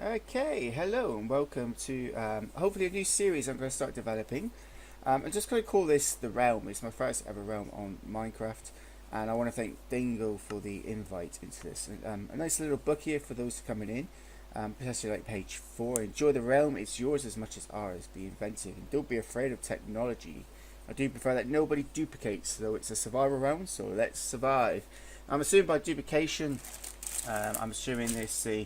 Okay, hello and welcome to hopefully a new series I'm going to start developing. I'm just going to call this The Realm. It's my first ever realm on Minecraft, and I want to thank Dingo for the invite into this. A nice little book here for those coming in, especially like page 4. Enjoy the realm, it's yours as much as ours. Be inventive and don't be afraid of technology. I do prefer that nobody duplicates, though it's a survival realm, so let's survive. I'm assuming by duplication, I'm assuming this the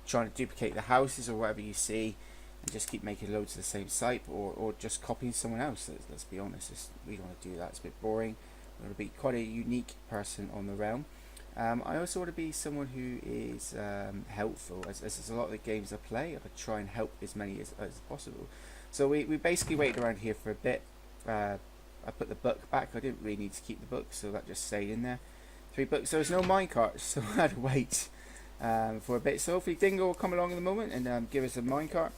trying to duplicate the houses or whatever you see and just keep making loads of the same site, or just copying someone else. Let's be honest, we don't want to do that. It's a bit boring. We want to be quite a unique person on the realm. I also want to be someone who is helpful, as there's a lot of the games I play. I try and help as many as possible. So we basically waited around here for a bit. I put the book back. I didn't really need to keep the book, so that just stayed in there. 3 books. So there's no minecart, so I had to wait for a bit. So hopefully Dingo will come along in the moment and give us a minecart,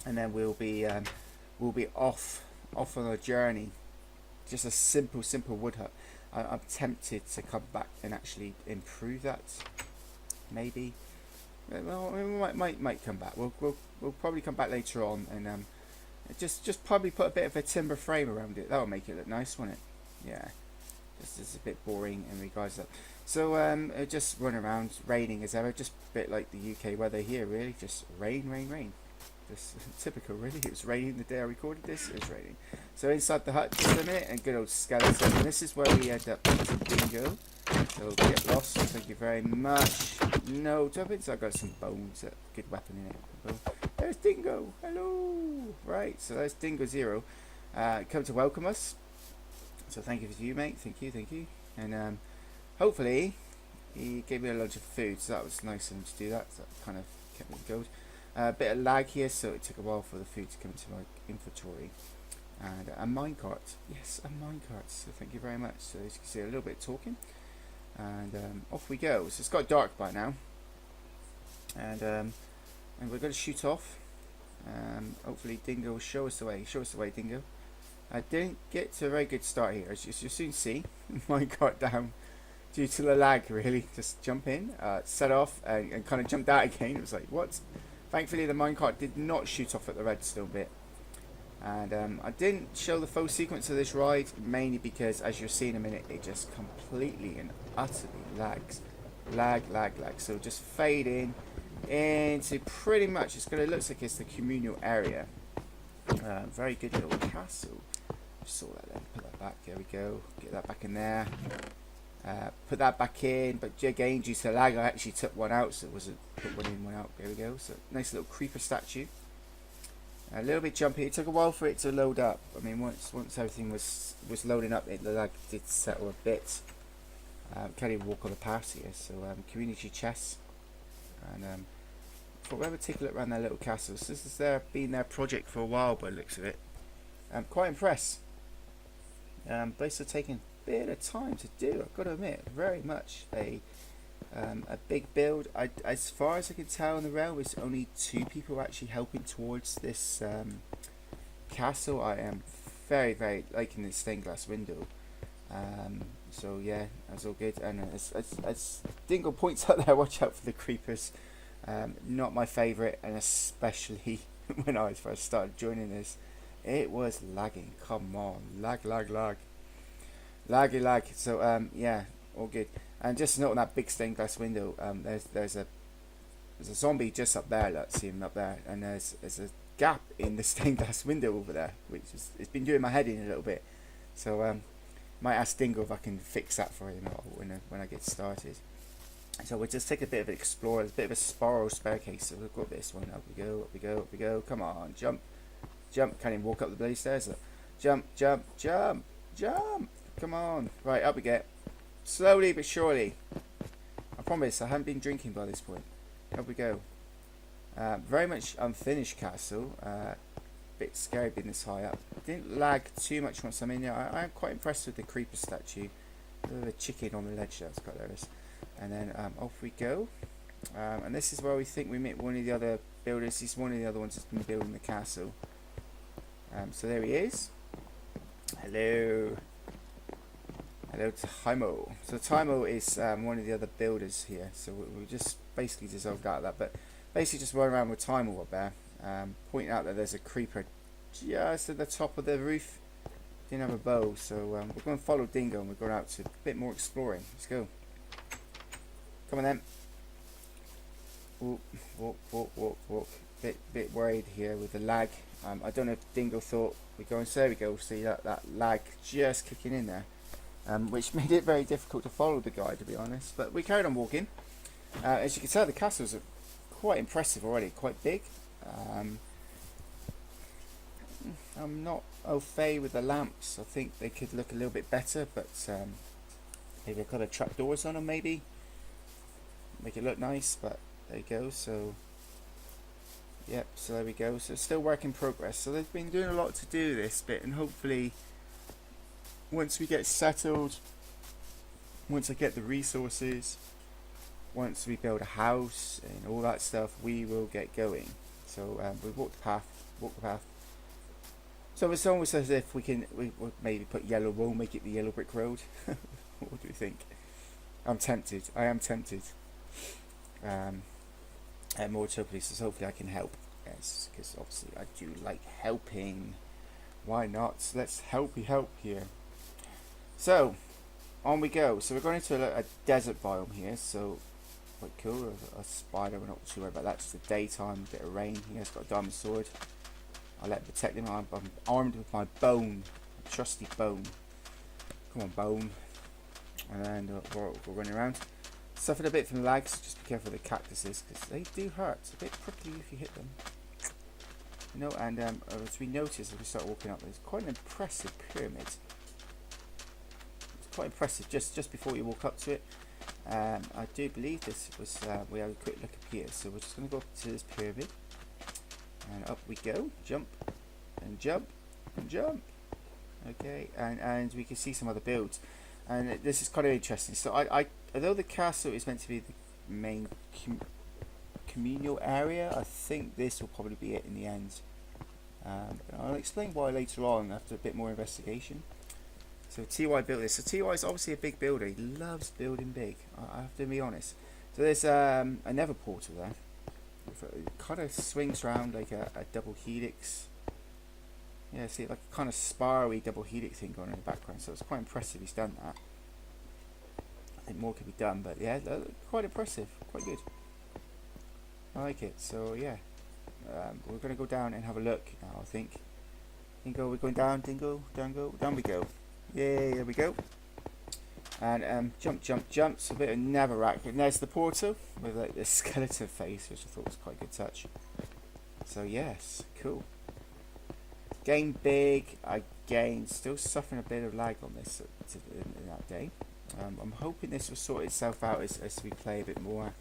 and then we'll be off on a journey. Just a simple wood hut. I'm tempted to come back and actually improve that. Maybe. Well, we might come back. We'll probably come back later on and just probably put a bit of a timber frame around it. That'll make it look nice, won't it? Yeah. It's a bit boring in regards to that. So just run around, raining as ever, just a bit like the UK weather here, really. Just rain. Just typical, really. It was raining the day I recorded this. It was raining. So inside the hut just a minute, and good old skeleton. And this is where we end up with Dingo. So get lost. Thank you very much. No tuppence. I've got some bones. Good weapon in it. Boom. There's Dingo. Hello. Right. So there's Dingo Zero. Come to welcome us. So thank you for you, mate. Thank you. And hopefully he gave me a load of food, so that was nice of him to do that. So that kind of kept me going. A bit of lag here, so it took a while for the food to come into my inventory. And a minecart. Yes, a minecart. So thank you very much. So as you can see, a little bit of talking. And off we go. So it's got dark by now. And we're going to shoot off. Hopefully Dingo will show us the way. Show us the way, Dingo. I didn't get to a very good start here, as you'll soon see. Minecart down due to the lag, really. Just jump in, set off, and kind of jumped out again. It was like, what? Thankfully, the minecart did not shoot off at the redstone bit. And I didn't show the full sequence of this ride, mainly because, as you'll see in a minute, it just completely and utterly lags. Lag. So just fade in into pretty much, it's going to look like it's the communal area. Very good little castle. Saw that then, put that back, there we go, get that back in there, put that back in, but again due to lag I actually took one out, so it wasn't put one in, one out, there we go. So nice little creeper statue, a little bit jumpy. It took a while for it to load up. I mean, once everything was loading up, the lag did settle a bit. Can't even walk on the path here. So community chests, and thought we'll have a take a look around their little castle. So this has been their project for a while by the looks of it. I'm quite impressed. But it's taking a bit of time to do, I've got to admit. Very much a big build. As far as I can tell in the realm, it's only 2 people actually helping towards this castle. I am very liking this stained glass window. So yeah, that's all good. And as Dingle points out there, watch out for the creepers. Not my favourite, and especially when I first started joining this. It was lagging. Come on, lag. Laggy. So yeah, all good. And just note on that big stained glass window, there's a zombie just up there. Let's see him up there, and there's a gap in the stained glass window over there, which it's been doing my head in a little bit. So might ask Dingo if I can fix that for him when I get started. So we'll just take a bit of an explore. There's a bit of a spiral staircase. So we've got this one. Up we go. Come on, jump. Can't even walk up the bloody stairs. Jump. Come on. Right, up we get. Slowly but surely. I promise I haven't been drinking by this point. Up we go. Very much unfinished castle. Bit scary being this high up. Didn't lag too much once I'm in there. I'm quite impressed with the creeper statue. The chicken on the ledge there. It's quite hilarious. And then off we go. And this is where we think we met one of the other builders. He's one of the other ones that's been building the castle. So there he is. Hello So Timo is one of the other builders here. So we just basically dissolved out of that. But basically just run around with time over there, pointing out that there's a creeper just at the top of the roof. Didn't have a bow, so we're going to follow Dingo and we're going out to a bit more exploring. Let's go. Come on then. Walk, walk, walk, walk, walk. Bit worried here with the lag. I don't know if Dingo thought we're going. So there we go. See that lag just kicking in there, which made it very difficult to follow the guy, to be honest. But we carried on walking. As you can tell, the castles are quite impressive already, quite big. I'm not au fait with the lamps. I think they could look a little bit better, but maybe they've got a trapdoors on them, maybe make it look nice. But there you go. So yep, so there we go. So it's still work in progress. So they've been doing a lot to do this bit, and hopefully once we get settled, once I get the resources, once we build a house and all that stuff, we will get going. So we walk the path. So it's almost as if we maybe put yellow, we'll make it the yellow brick road. What do you think? I'm tempted. I am tempted. And more to please, so hopefully I can help. Yes, because obviously I do like helping. Why not? So let's help here. So on we go. So we're going into a desert biome here. So quite cool. A spider. We're not too worried about that. Just the daytime, a bit of rain. He's got a diamond sword. I'll let him protect him. I'm armed with my bone, a trusty bone. Come on, bone. And we're running around. Suffered a bit from lag, so just be careful of the cactuses because they do hurt. It's a bit prickly if you hit them. You know, and as we notice as we start walking up, there's quite an impressive pyramid. It's quite impressive just before you walk up to it. I do believe this was, we had a quick look up here, so we're just going to go up to this pyramid. And up we go, jump, and jump, and jump. Okay, and we can see some other builds. And this is kind of interesting. So although the castle is meant to be the main communal area, I think this will probably be it in the end. I'll explain why later on after a bit more investigation. So TY built this. So TY is obviously a big builder. He loves building big. I have to be honest. So there's another portal there. It kind of swings around like a double helix. Yeah, see, like a kind of spirally double helix thing going on in the background. So it's quite impressive he's done that. I think more could be done, but yeah, quite impressive, quite good. I like it. So yeah, we're going to go down and have a look now. I think. Dingo, we're going down. Dingo, down we go. Yay, there we go. And jump. So a bit of Netherrack. And there's the portal with like this skeleton face, which I thought was quite a good touch. So yes, cool. Game big. Again, still suffering a bit of lag on this in that day. I'm hoping this will sort itself out as we play a bit more,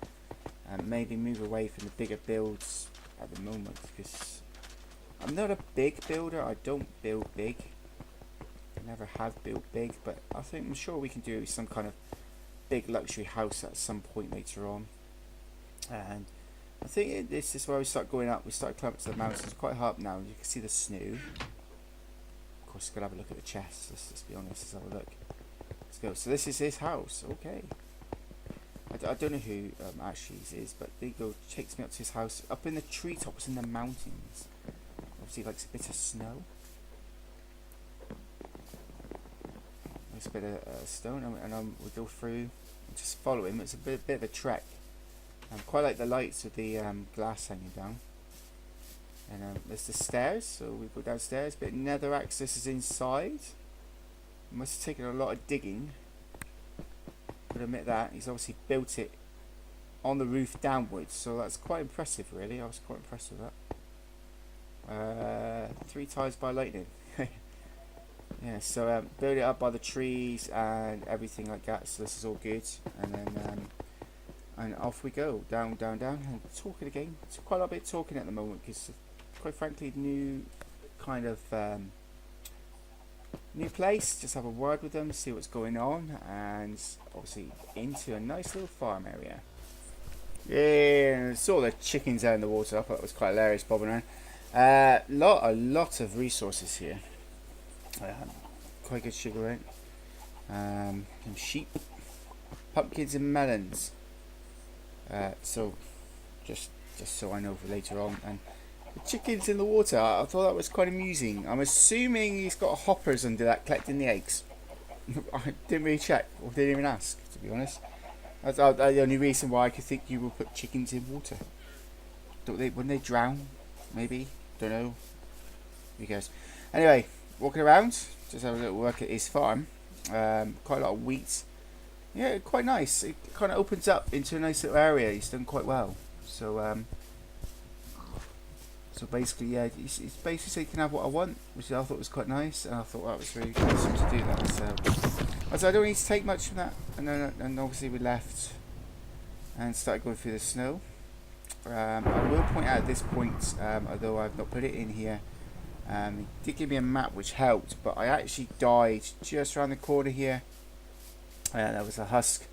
and maybe move away from the bigger builds at the moment, because I'm not a big builder. I don't build big. I never have built big, but I'm sure we can do some kind of big luxury house at some point later on. And I think this is where we start going up. We start climbing up to the mountains. It's quite high up now. You can see the snow. Of course, got to have a look at the chest. Let's be honest. Let's have a look. Let's go. So this is his house. Okay. I don't know who actually he is, but Dingo takes me up to his house, up in the treetops in the mountains. Obviously, he likes a bit of snow. Nice bit of stone, and we go through and just follow him. It's a bit of a trek. Quite like the lights with the glass hanging down. And there's the stairs, so we go downstairs. Bit of nether access is inside. Must have taken a lot of digging. I'll admit that. He's obviously built it on the roof downwards, so that's quite impressive, really. I was quite impressed with that. 3 times by lightning. Yeah, so build it up by the trees and everything like that. So this is all good, and then and off we go, down, and talking again. It's quite a lot of talking at the moment because, quite frankly, new kind of new place. Just have a word with them, see what's going on, and obviously into a nice little farm area. Yeah, saw the chickens out in the water. I thought it was quite hilarious bobbing around. A lot of resources here. Quite good sugar rate. Some sheep, pumpkins and melons. So just just so I know for later on. And the chicken's in the water. I thought that was quite amusing. I'm assuming he's got hoppers under that collecting the eggs. I didn't really check or didn't even ask, to be honest. That's the only reason why I could think you will put chickens in water. Don't they? Wouldn't they drown? Maybe. Don't know. Who cares? Anyway, walking around, just having a little look at his farm. Quite a lot of wheat. Yeah, quite nice. It kind of opens up into a nice little area. He's done quite well. So basically, yeah, he's basically said, "You can have what I want," which I thought was quite nice, and I thought that was really nice of him to do that. So I don't need to take much from that, and obviously we left and started going through the snow. I will point out at this point, although I've not put it in here, he did give me a map which helped, but I actually died just around the corner here. There was a husk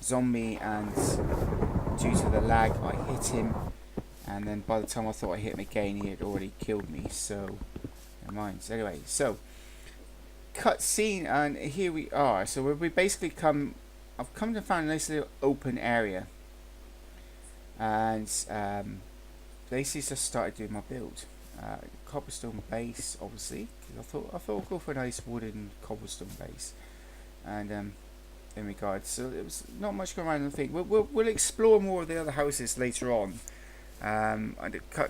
zombie, and due to the lag, I hit him. And then by the time I thought I hit him again, he had already killed me, so never mind. So anyway, so cutscene, and here we are. So we basically I've come to find a nice little open area, and basically just started doing my build. Cobblestone base, obviously. I thought I'll go for a nice wooden cobblestone base, and in regards, so it was not much going around. I think we'll explore more of the other houses later on. I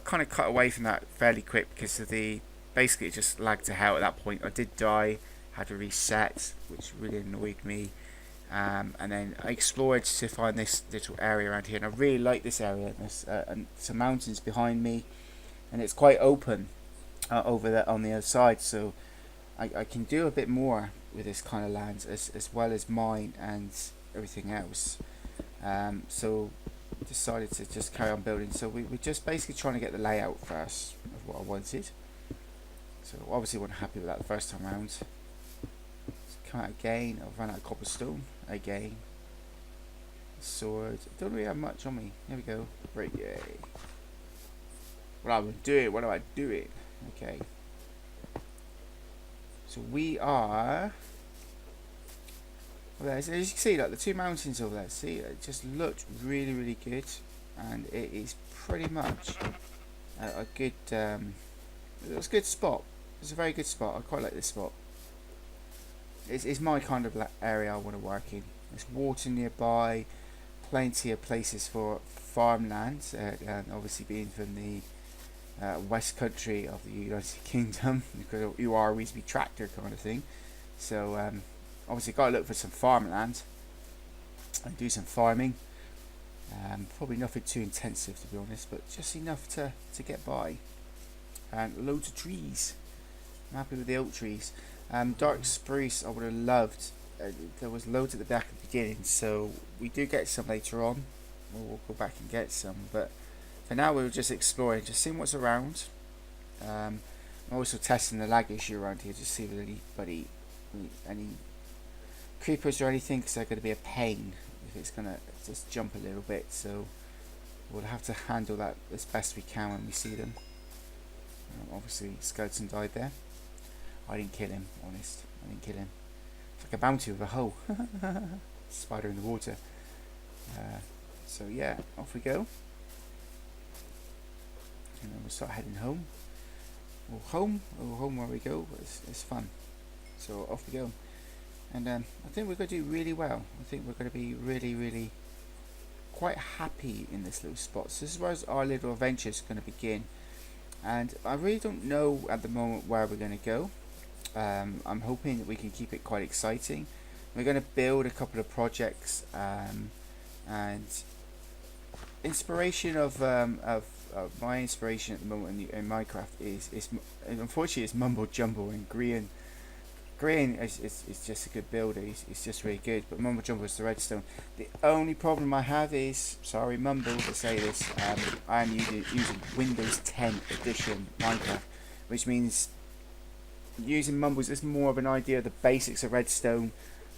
kind of cut away from that fairly quick because of basically it just lagged to hell at that point. I did die, had to reset, which really annoyed me. And then I explored to find this little area around here, and I really like this area. There's some mountains behind me, and it's quite open over there on the other side, so I can do a bit more with this kind of land as well as mine and everything else. So decided to just carry on building. So we're just basically trying to get the layout first of what I wanted. So obviously wasn't happy with that the first time around. So come out again. I've run out of cobblestone again. Sword. Don't really have much on me. There we go. Right, yay. What am I doing? What am I doing? Okay. So we are. Well, as you can see, like the two mountains over there, see, it just looked really, really good, and it is pretty much a good. It was a good spot. It's a very good spot. I quite like this spot. It's my kind of area I want to work in. There's water nearby, plenty of places for farmland, and obviously being from the west country of the United Kingdom, because you are always be tractor kind of thing. So obviously got to look for some farmland and do some farming. Probably nothing too intensive, to be honest, but just enough to get by. And loads of trees. I'm happy with the oak trees. Dark spruce I would have loved. There was loads at the back at the beginning, so we do get some later on. We'll go back and get some, but for now we're just exploring, just seeing what's around. I'm also testing the lag issue around here, just see if any creepers or anything, because they're going to be a pain if it's going to just jump a little bit. So we'll have to handle that as best we can when we see them. Obviously skeleton died there. I didn't kill him, honest. I didn't kill him. It's like a bounty with a hoe. Spider in the water. So yeah, off we go. And then we'll start heading home. Home where we go. It's fun. So off we go. And I think we're going to do really well. I think we're going to be really, really quite happy in this little spot. So this is where our little adventure is going to begin. And I really don't know at the moment where we're going to go. I'm hoping that we can keep it quite exciting. We're going to build a couple of projects, and inspiration of my inspiration at the moment in Minecraft is unfortunately it's mumbo jumbo, and Green is just a good builder. He's just really good, but mumbo jumbo is the redstone. The only problem I have is, sorry mumbo to say this, I'm using Windows 10 edition Minecraft, which means using mumbles is more of an idea of the basics of redstone,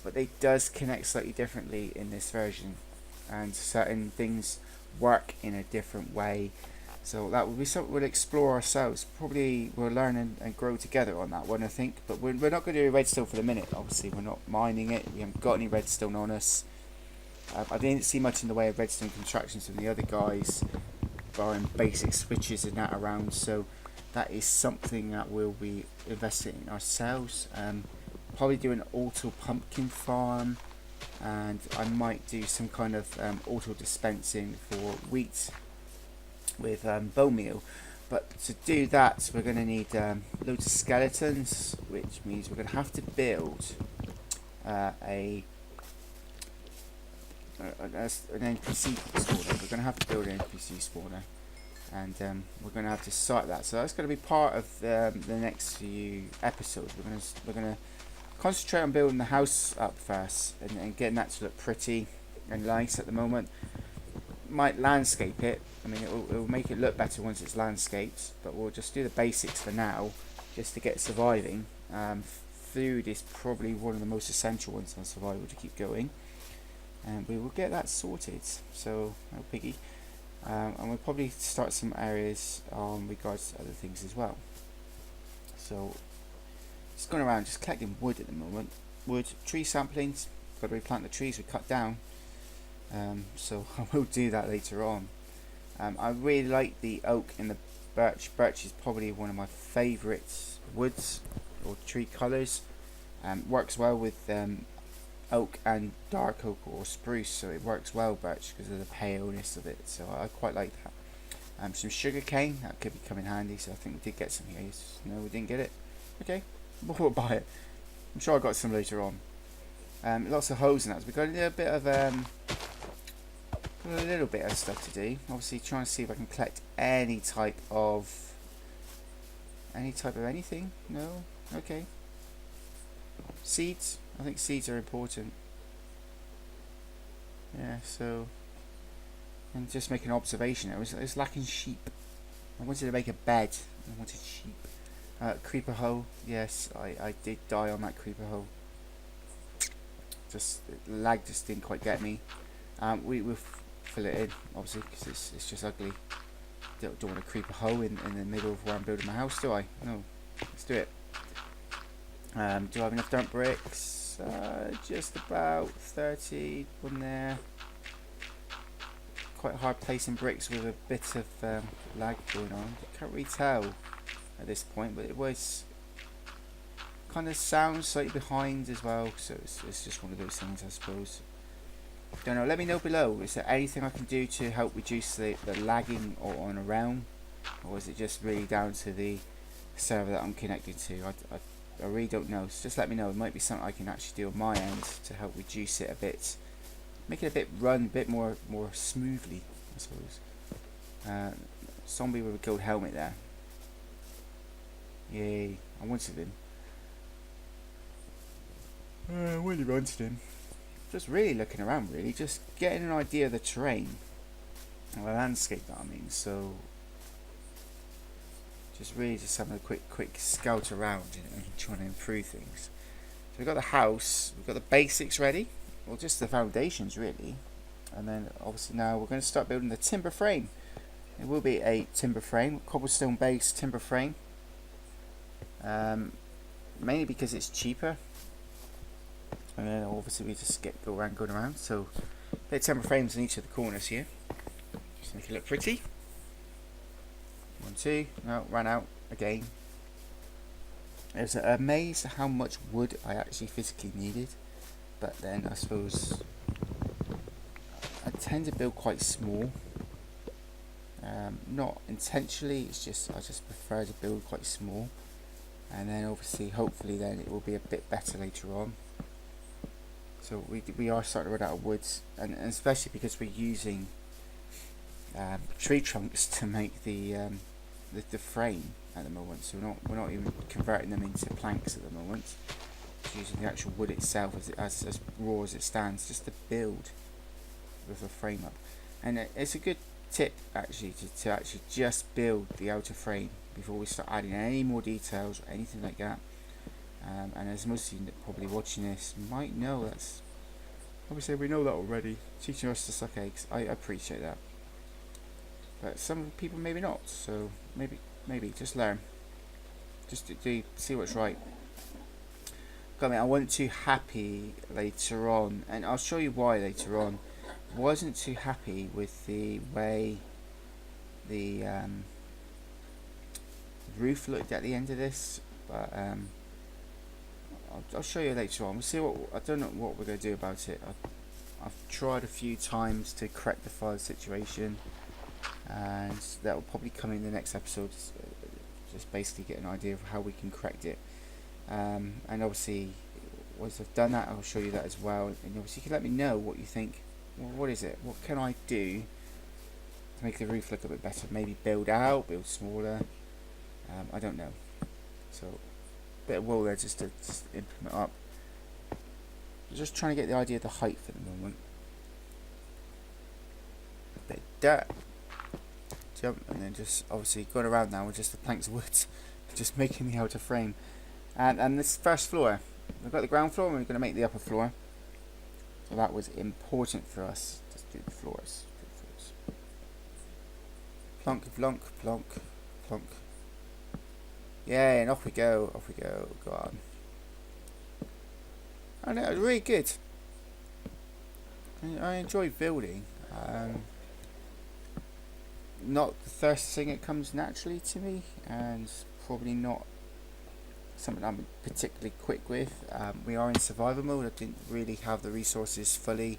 but they does connect slightly differently in this version, and certain things work in a different way. So that will be something we'll explore ourselves. Probably we'll learn and grow together on that one, I think. But we're not going to do redstone for the minute. Obviously, we're not mining it. We haven't got any redstone on us. I didn't see much in the way of redstone constructions from the other guys. buying basic switches and that around, so that is something that we'll be investing in ourselves. Probably do an auto pumpkin farm, and I might do some kind of auto dispensing for wheat with bone meal. But to do that, we're going to need loads of skeletons, which means we're going to have to build an NPC spawner. We're going to have to build an NPC spawner, and we're going to have to site that. So that's going to be part of the next few episodes. We're going to concentrate on building the house up first and getting that to look pretty and nice at the moment. Might landscape it. I mean, it will make it look better once it's landscaped, but we'll just do the basics for now, just to get surviving. Food is probably one of the most essential ones on survival to keep going, and we will get that sorted. So, no piggy. And we'll probably start some areas on regards to other things as well. So, just going around, just collecting wood at the moment. Wood, tree samplings. Got to replant the trees we cut down. So I will do that later on. I really like the oak and the birch. Birch is probably one of my favourite woods or tree colours. Works well with oak and dark oak or spruce, so it works well, birch, because of the paleness of it. So I quite like that. Some sugar cane, that could come in handy. So I think we did get some here. No, we didn't get it. Okay, we'll buy it. I'm sure I got some later on. Lots of hoes and that. So we've got a little bit of stuff to do. Obviously trying to see if I can collect any type of anything. No? Okay. Seeds. I think seeds are important. Yeah, so, and just make an observation. I was lacking sheep. I wanted to make a bed. I wanted sheep. Creeper hoe. Yes, I did die on that creeper hoe. Just lag just didn't quite get me. We'll fill it in, obviously, because it's just ugly. Don't want to creep a hole in the middle of where I'm building my house, do I? No. Let's do it. Do I have enough dirt bricks? Just about 30. One there. Quite hard placing bricks with a bit of lag going on. Can't really tell at this point, but it was kind of sounds slightly behind as well, so it's just one of those things, I suppose. Don't know, let me know below, is there anything I can do to help reduce the lagging on a realm, or is it just really down to the server that I'm connected to? I really don't know, so just let me know. It might be something I can actually do on my end to help reduce it a bit, make it a bit run a bit more smoothly, I suppose. Zombie with a gold helmet there. Yay, I wanted him. I really wanted him. Just really looking around, really, just getting an idea of the terrain, or the landscape, that I mean. So, just really just having a quick scout around and trying to improve things. So we've got the house, we've got the basics ready, well, just the foundations really, and then obviously now we're going to start building the timber frame. It will be a timber frame, cobblestone based timber frame, mainly because it's cheaper. And then obviously we just go around going around. So bit of timber frames in each of the corners here, just make it look pretty. 1, 2, no, ran out again. I was amazed at how much wood I actually physically needed, but then I suppose I tend to build quite small. Not intentionally, it's just I just prefer to build quite small, and then obviously hopefully then it will be a bit better later on. So we are starting to run out of woods, and especially because we're using tree trunks to make the frame at the moment. So we're not even converting them into planks at the moment. Just using the actual wood itself as raw as it stands, just to build with a frame up. And it's a good tip actually to actually just build the outer frame before we start adding any more details or anything like that. And as most of you probably watching this might know, that's obviously we know that already. Teaching us to suck eggs, I appreciate that. But some people maybe not, so maybe just learn, just to see what's right. I wasn't too happy later on, and I'll show you why later on. Wasn't too happy with the way the roof looked at the end of this, but I'll show you later on. We'll see what, I don't know what we're going to do about it. I've tried a few times to correct the fire situation, and that will probably come in the next episode, just basically get an idea of how we can correct it. And obviously once I've done that, I'll show you that as well, and obviously you can let me know what you think. Well, what is it, what can I do to make the roof look a bit better? Maybe build out, build smaller, I don't know. So a bit of wool there just to implement up. I'm just trying to get the idea of the height for the moment. A bit of dirt, jump, and then just obviously going around now with just the planks of wood, just making the outer frame. And this first floor, we've got the ground floor and we're going to make the upper floor. So that was important for us. Just do the floors. Plonk, plonk, plonk, plonk. Yeah, and off we go, off we go. Go on. I know, it was really good. I enjoy building. Not the first thing that comes naturally to me, and probably not something I'm particularly quick with. We are in survival mode. I didn't really have the resources fully.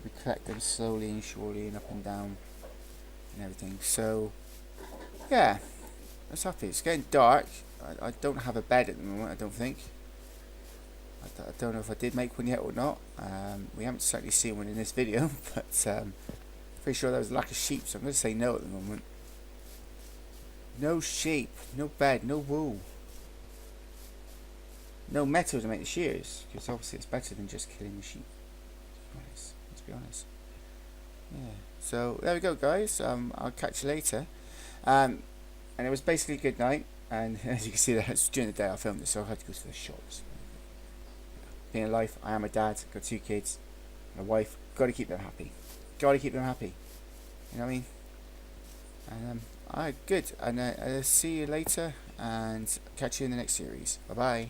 We collect them slowly and surely and up and down and everything. So yeah, I was happy. It's getting dark. I don't have a bed at the moment, I don't think. I don't know if I did make one yet or not. We haven't certainly seen one in this video, but pretty sure there was a lack of sheep, so I'm going to say no at the moment. No sheep, no bed, no wool. No metal to make the shears, because obviously it's better than just killing the sheep. Let's be honest. Yeah. So there we go, guys. I'll catch you later. And it was basically a good night. And as you can see, that's during the day I filmed it, so I had to go to the shops. Being in life, I am a dad. Got 2 kids, and a wife. Got to keep them happy. Got to keep them happy. You know what I mean? And alright, good. And I'll see you later, and catch you in the next series. Bye bye.